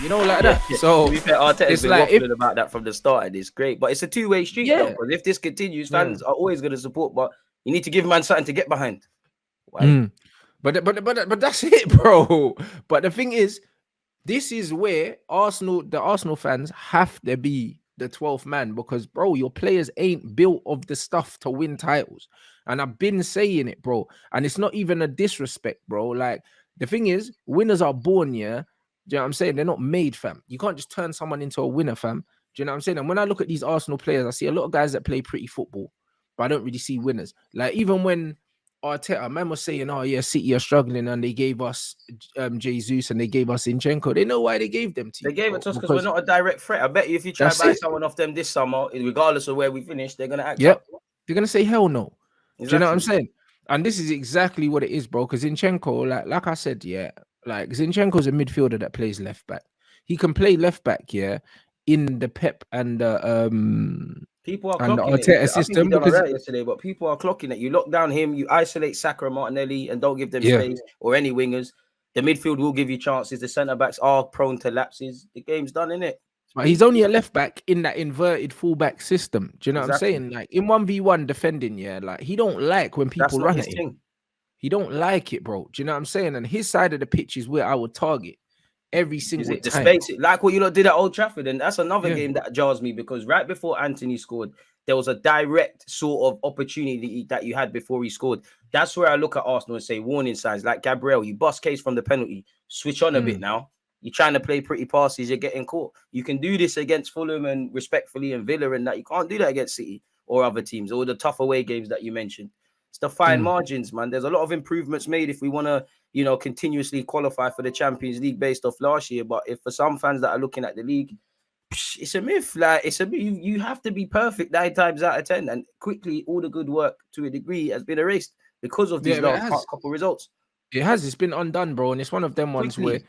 you know, like that. To So be fair, Arteta's it's been like if waffling about that from the start, and it's great. But it's a two-way street, though, yeah, because if this continues, yeah. fans are always going to support, but you need to give man something to get behind. Why? Mm. But that's it, bro. But the thing is, this is where the Arsenal fans have to be the 12th man because, bro, your players ain't built of the stuff to win titles. And I've been saying it, bro. And it's not even a disrespect, bro. Like, the thing is, winners are born, yeah. Do you know what I'm saying? They're not made, fam. You can't just turn someone into a winner, fam. Do you know what I'm saying? And when I look at these Arsenal players, I see a lot of guys that play pretty football, but I don't really see winners. Like, even when Arteta, man was saying, "Oh yeah, City are struggling, and they gave us Jesus and they gave us Zinchenko." They know why they gave them to They you, gave it bro. to us because we're Because not a direct threat. I bet you if you try to that's buy it. someone off them this summer, regardless of where we finish, they're going to act Yep, up. they're gonna say hell no. Do you know what I'm Exactly. saying? And this is exactly what it is, bro. Because Zinchenko, like I said, yeah, like Zinchenko's a midfielder that plays left back. He can play left back, yeah, in the Pep People are and the clocking it. Arteta I think he system done all because right yesterday, but people are clocking it. You lock down him, you isolate Saka and Martinelli, and don't give them yeah, space or any wingers. The midfield will give you chances. The centre backs are prone to lapses. The game's done, innit? but he's only a left back in that inverted fullback system. Do you know what I'm Exactly. saying? Like in 1v1 defending, yeah, like he don't like when That's people not run his at him. thing. He don't like it, bro. Do you know what I'm saying? And his side of the pitch is where I would target every Is single it the time. space? Like what you lot did at Old Trafford, and that's another Yeah. game that jars me because right before Anthony scored, there was a direct sort of opportunity that you had before he scored. That's where I look at Arsenal and say warning signs. Like Gabriel, you bust case from the penalty. Switch on a bit Mm. now. You're trying to play pretty passes. You're getting caught. You can do this against Fulham and respectfully and Villa, and that you can't do that against City or other teams or the tough away games that you mentioned. It's the fine Mm. margins, man. There's a lot of improvements made if we want to continuously qualify for the Champions League based off last year. But if for some fans that are looking at the league, it's a myth. Like it's a myth. You have to be perfect 9 times out of 10, and quickly all the good work to a degree has been erased because of these Yeah, but it last has. couple results. It has. It's been undone, bro. And it's one of them ones where Quickly,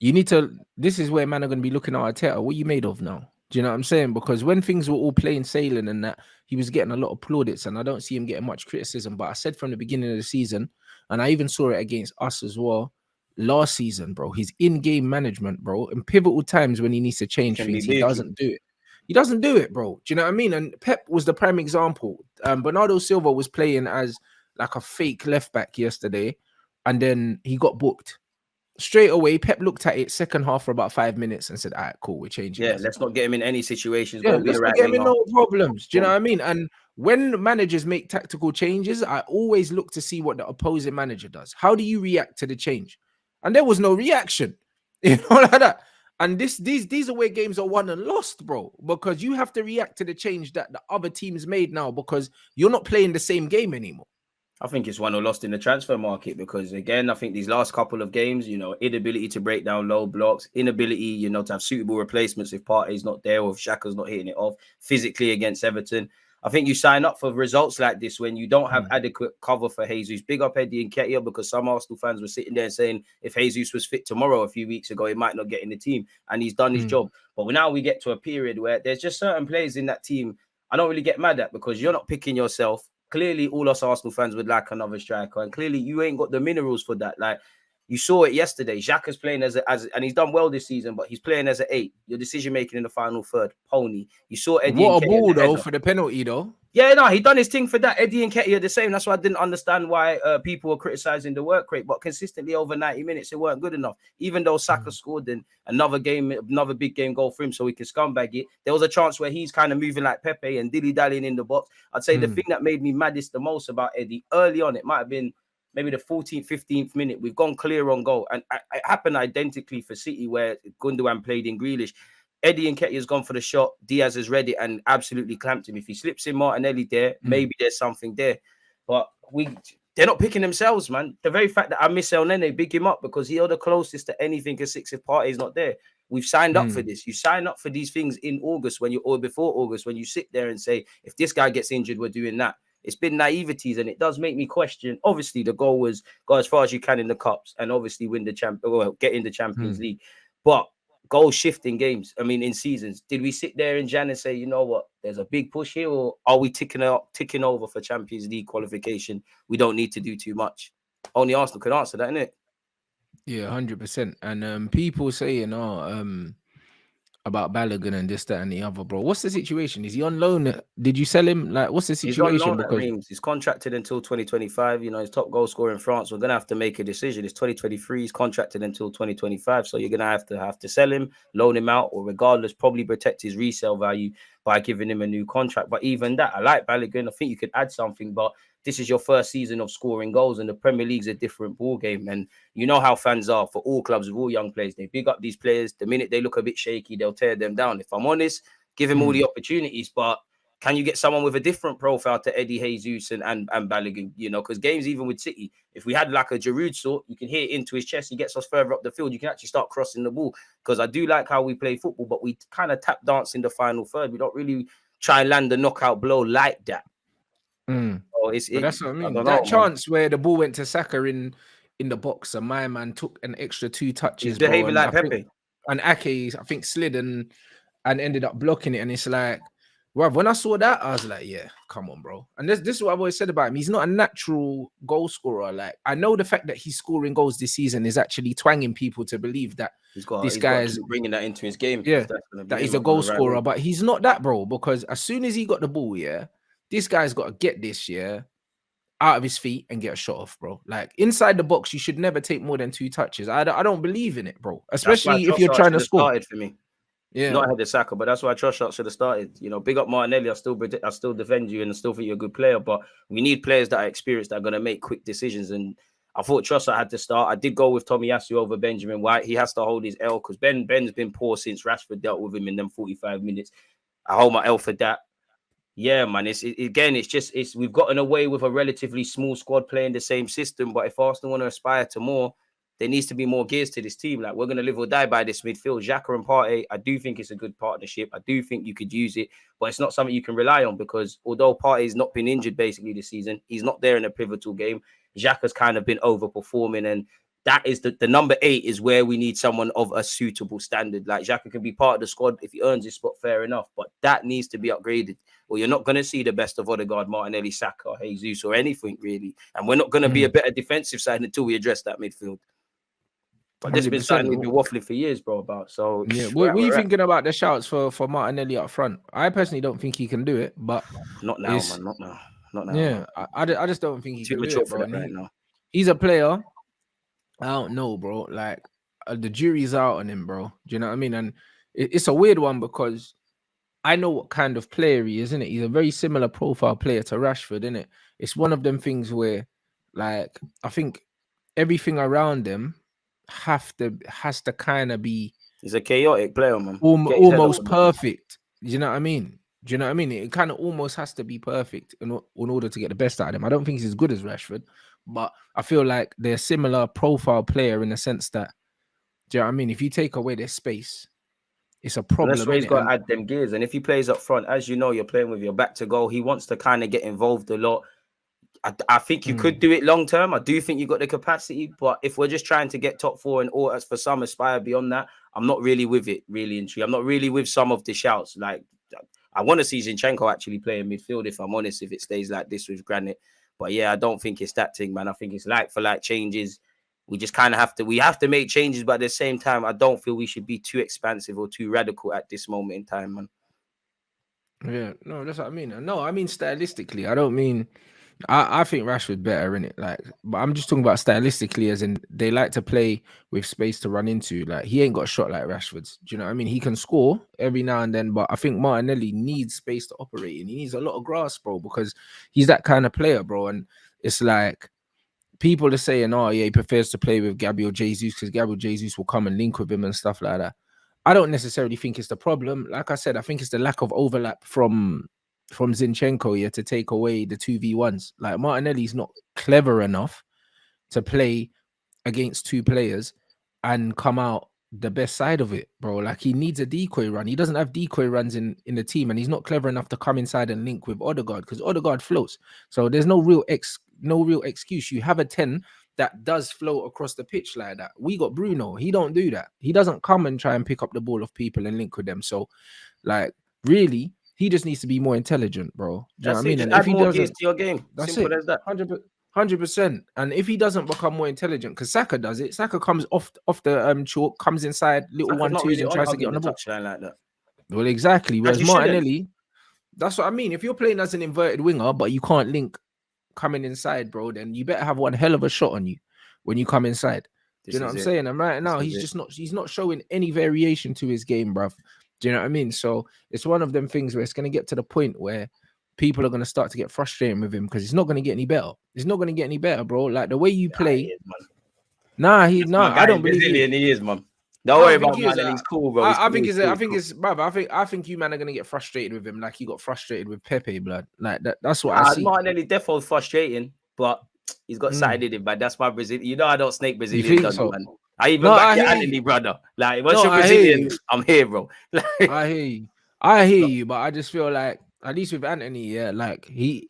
you need to. This is where man are going to be looking at Arteta. What you made of now? Do you know what I'm saying? Because when things were all plain sailing and that, he was getting a lot of plaudits, and I don't see him getting much criticism. But I said from the beginning of the season, and I even saw it against us as well last season, bro. His in-game management, bro, in pivotal times when he needs to change can be things, he big. doesn't do it. He doesn't do it, bro. Do you know what I mean? And Pep was the prime example. Bernardo Silva was playing as like a fake left back yesterday, and then he got booked straight away. Pep looked at it second half for about 5 minutes and said, "All right, cool, we're changing Yeah, this." let's not get him in any situations. Yeah, Go be let's a not right get him in winger. no problems. Do you know Boom. what I mean? And when managers make tactical changes, I always look to see what the opposing manager does. How do you react to the change? And there was no reaction, you know, like that. And these away games are won and lost, bro, because you have to react to the change that the other teams made now because you're not playing the same game anymore. I think it's won or lost in the transfer market because again, I think these last couple of games, inability to break down low blocks, inability, to have suitable replacements if Partey's not there or if Xhaka's not hitting it off physically against Everton. I think you sign up for results like this when you don't have Mm, adequate cover for Jesus. Big up Eddie and Ketia because some Arsenal fans were sitting there saying if Jesus was fit tomorrow a few weeks ago, he might not get in the team and he's done his mm, job. But now we get to a period where there's just certain players in that team I don't really get mad at because you're not picking yourself. Clearly, all us Arsenal fans would like another striker, and clearly you ain't got the minerals for that. Like you saw it yesterday. Xhaka's playing and he's done well this season, but he's playing as an 8. Your decision making in the final third, pony. You saw Eddie what and a Ketia ball the though header. for the penalty though. Yeah, no, he done his thing for that. Eddie and Ketia are the same. That's why I didn't understand why people were criticizing the work rate, but consistently over 90 minutes, it weren't good enough. Even though Saka Mm, scored in another game, another big game goal for him, so he can scumbag it. There was a chance where he's kind of moving like Pepe and dilly-dallying in the box. I'd say the mm, thing that made me maddest the most about Eddie early on, it might have been maybe the 14th, 15th minute. We've gone clear on goal. And it happened identically for City where Gundogan played in Grealish. Eddie and Nketiah's gone for the shot. Diaz has read it and absolutely clamped him. If he slips in Martinelli there, mm. maybe there's something there. But they're not picking themselves, man. The very fact that I miss El Nene, big him up because he's the closest to anything a 6 if Partey's not there. We've signed up for Mm. this. You sign up for these things in August or before August when you sit there and say, if this guy gets injured, we're doing that. It's been naiveties and it does make me question. Obviously, the goal was go as far as you can in the cups and obviously win the get in the Champions Mm. League. But goal shifting games, I mean, in seasons, did we sit there in Jan and say, you know what, there's a big push here, or are we ticking over for Champions League qualification? We don't need to do too much. Only Arsenal can answer that, innit? Yeah, 100%. And people saying, about Balogun and this, that, and the other, bro. What's the situation? Is he on loan? Did you sell him? Like, what's the He's on situation? loan at Because Reims. He's contracted until 2025. You know, he's top goal scorer in France. We're gonna have to make a decision. It's 2023. He's contracted until 2025. So you're gonna have to sell him, loan him out, or regardless, probably protect his resale value by giving him a new contract. But even that, I like Balogun. I think you could add something, but this is your first season of scoring goals, and the Premier League's a different ball game. And you know how fans are for all clubs with all young players. They big up these players. The minute they look a bit shaky, they'll tear them down. If I'm honest, give him all the opportunities, but can you get someone with a different profile to Eddie Jesus and Balogun? You know, because games even with City, if we had like a Giroud sort, you can hit it into his chest. He gets us further up the field. You can actually start crossing the ball. Because I do like how we play football, but we kind of tap dance in the final third. We don't really try and land the knockout blow like that. So but that's what I I mean. don't know, That man. chance where the ball went to Saka in the box, and my man took an extra 2 He's touches, bro. behaving And like I think Pepe. and Ake, I think slid and ended up blocking it. And it's like, well, when I saw that, I was like, yeah, come on, bro. And this is what I've always said about him. He's not a natural goal scorer. Like, I know the fact that he's scoring goals this season is actually twanging people to believe that He's got this to guy's, keep bringing that into his game. yeah, If that's going to be that he's him a on goal the right way. scorer, but he's not that, bro. Because as soon as he got the ball, yeah, this guy's got to get this, yeah, out of his feet and get a shot off, bro. Like inside the box, you should never take more than 2 touches. I don't believe in it, bro. That's why Especially if you're Trossard trying should to have score. started for me. Yeah. Not ahead of Saka, but that's why Trossard should have started. You know, big up Martinelli. I still defend you and I still think you're a good player, but we need players that are experienced that are going to make quick decisions. And I thought Trossard had to start. I did go with Tomiyasu over Benjamin White. He has to hold his L because Ben's been poor since Rashford dealt with him in them 45 minutes. I hold my L for that. Yeah, man. It's we've gotten away with a relatively small squad playing the same system. But if Arsenal want to aspire to more, there needs to be more gears to this team. Like we're gonna live or die by this midfield. Xhaka and Partey, I do think it's a good partnership. I do think you could use it, but it's not something you can rely on because although Partey's not been injured basically this season, he's not there in a pivotal game. Xhaka's kind of been overperforming, and that is the number 8 is where we need someone of a suitable standard. Like Xhaka can be part of the squad if he earns his spot, fair enough, but that needs to be upgraded. Or you're not going to see the best of Odegaard, Martinelli, Saka, Jesus, or anything really. And we're not going to be a better defensive side until we address that midfield. But this has been 100%. something we've been waffling for years, bro, about. So Yeah, what are you thinking about the shouts for Martinelli up front? I personally don't think he can do it, but not now, it's man. Not now. Not now. yeah, Man. I just don't think he Too can do mature it, for bro. that And right now. he's a player. I don't know, bro. Like the jury's out on him, bro. Do you know what I mean? And it's a weird one because I know what kind of player he is, isn't it? He's a very similar profile player to Rashford, isn't it? It's one of them things where, like, I think everything around him has to kind of be. He's a chaotic player, man. Almost perfect. Do you know what I mean? Do you know what I mean? It kind of almost has to be perfect in order to get the best out of him. I don't think he's as good as Rashford, but I feel like they're similar profile player in the sense that, do you know what I mean? If you take away their space, it's a problem. That's where he's got to add them gears. And if he plays up front, as you know, you're playing with your back to goal. He wants to kind of get involved a lot. I think you could do it long term. I do think you got the capacity, but if we're just trying to get top 4 and or as for some aspire beyond that, I'm not really with it, really and truly. I'm not really with some of the shouts. Like I want to see Zinchenko actually play in midfield, if I'm honest, if it stays like this with Granit. But yeah, I don't think it's that thing, man. I think it's like for like changes. We just kind of have to make changes, but at the same time, I don't feel we should be too expansive or too radical at this moment in time, man. Yeah, no, that's what I mean. No, I mean stylistically. I don't mean. I think Rashford better in it, like, but I'm just talking about stylistically, as in they like to play with space to run into. Like he ain't got a shot like Rashford's. Do you know what I mean? He can score every now and then, but I think Martinelli needs space to operate, and he needs a lot of grass, bro, because he's that kind of player, bro. And it's like people are saying, "Oh, yeah, he prefers to play with Gabriel Jesus because Gabriel Jesus will come and link with him and stuff like that." I don't necessarily think it's the problem. Like I said, I think it's the lack of overlap from Zinchenko, yeah, to take away the 2v1s. Like Martinelli's not clever enough to play against 2 players and come out the best side of it, bro. Like he needs a decoy run. He doesn't have decoy runs in the team, and he's not clever enough to come inside and link with Odegaard because Odegaard floats. So there's no real excuse. You have a 10 that does float across the pitch like that. We got Bruno. He don't do that. He doesn't come and try and pick up the ball off people and link with them. So, like, really, he just needs to be more intelligent, bro. Do you know what I mean? Just And add if he more gears doesn't, to your game. that's Simple it. as that. 100%. 100%. And if he doesn't become more intelligent, because Saka does it, Saka comes off the chalk, comes inside little Saka's not 1-2s really and on tries to get hugging on the the ball. touchline like that. Well, exactly. And Whereas you shouldn't. Martinelli, that's what I mean. If you're playing as an inverted winger, but you can't link coming inside, bro, then you better have one hell of a shot on you when you come inside. Do you know what I'm saying? And right now, he's not showing any variation to his game, bruv. Do you know what I mean? So it's one of them things where it's going to get to the point where people are going to start to get frustrated with him because it's not going to get any better. It's not going to get any better, bro. Like the way you play. I don't believe Brazilian. He is, man. Don't I worry don't think about he is. man. He's cool, bro. I think I think you man are gonna get frustrated with him, like you got frustrated with Pepe, blood. Like that's what I see. Martinelli definitely frustrating, but he's got something in him, man. That's my Brazilian. You know I don't snake Brazilian, You think so? man. I even back your Anthony, brother. Like once you're Brazilian, I'm here, bro. I hear you, but I just feel like at least with Anthony, yeah, like he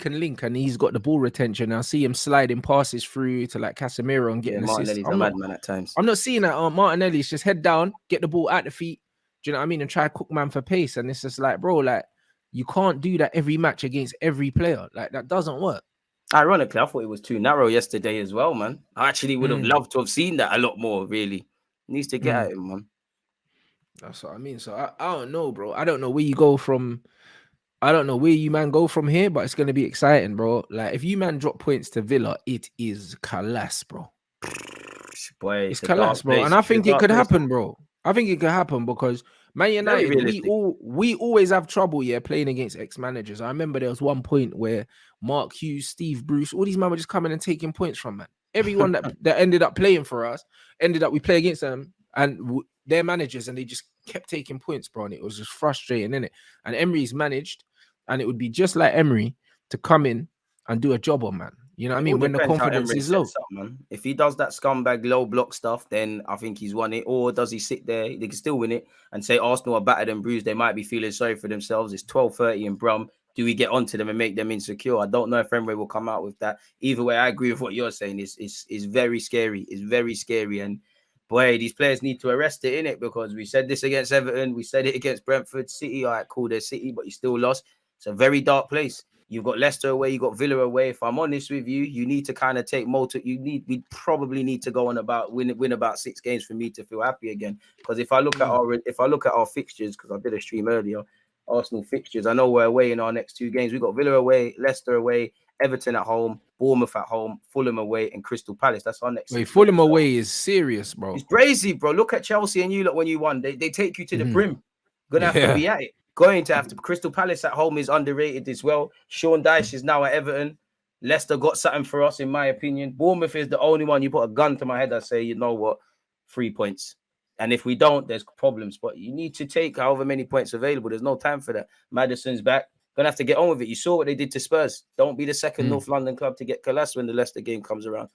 can link and he's got the ball retention. I see him sliding passes through to like Casemiro and getting assists. Martinelli's a madman at times. I'm not seeing that. Martinelli's just head down, get the ball at the feet. Do you know what I mean? And try to cook man for pace. And it's just like, bro, like you can't do that every match against every player. Like that doesn't work. Ironically, I thought it was too narrow yesterday as well, man. I actually would have loved to have seen that a lot more. Really, needs to get at him, man. That's what I mean. So I don't know, bro. I don't know where you go from. I don't know where you man go from here, but it's gonna be exciting, bro. Like if you man drop points to Villa, it is Kalas, bro. Boy, it's Kalas, bro. And I think it could happen, bro. I think it could happen because Man United, we always have trouble, playing against ex-managers. I remember there was one point where Mark Hughes, Steve Bruce, all these men were just coming and taking points from man. Everyone that ended up playing for us, we play against them and their managers, and they just kept taking points, bro. And it was just frustrating, innit? And Emery's managed, and it would be just like Emery to come in and do a job on man. You know what I mean? When the confidence is low. Man. If he does that scumbag low block stuff, then I think he's won it. Or does he sit there? They can still win it and say Arsenal are battered and bruised. They might be feeling sorry for themselves. It's 12:30 in Brum. Do we get onto them and make them insecure? I don't know if Emery will come out with that. Either way, I agree with what you're saying. It's very scary. It's very scary. And boy, these players need to arrest it, innit? Because we said this against Everton. We said it against Brentford. City, all right, cool, they're City, but you still lost. It's a very dark place. You've got Leicester away, you got Villa away. If I'm honest with you, you need to kind of take we probably need to go on about win about 6 games for me to feel happy again. Because if I look at our fixtures, because I did a stream earlier, Arsenal fixtures, I know we're away in our next 2 games. We've got Villa away, Leicester away, Everton at home, Bournemouth at home, Fulham away, and Crystal Palace. That's our next. Fulham away is serious, bro. It's crazy, bro. Look at Chelsea and you lot when you won. They take you to the brim. Gonna have to be at it. Going to have to. Crystal Palace at home is underrated as well. Sean Dyche is now at Everton. Leicester got something for us, in my opinion. Bournemouth is the only one. You put a gun to my head, I say, you know what, 3 points. And if we don't, there's problems. But you need to take however many points available. There's no time for that. Maddison's back. Gonna have to get on with it. You saw what they did to Spurs. Don't be the second North London club to get collapsed when the Leicester game comes around.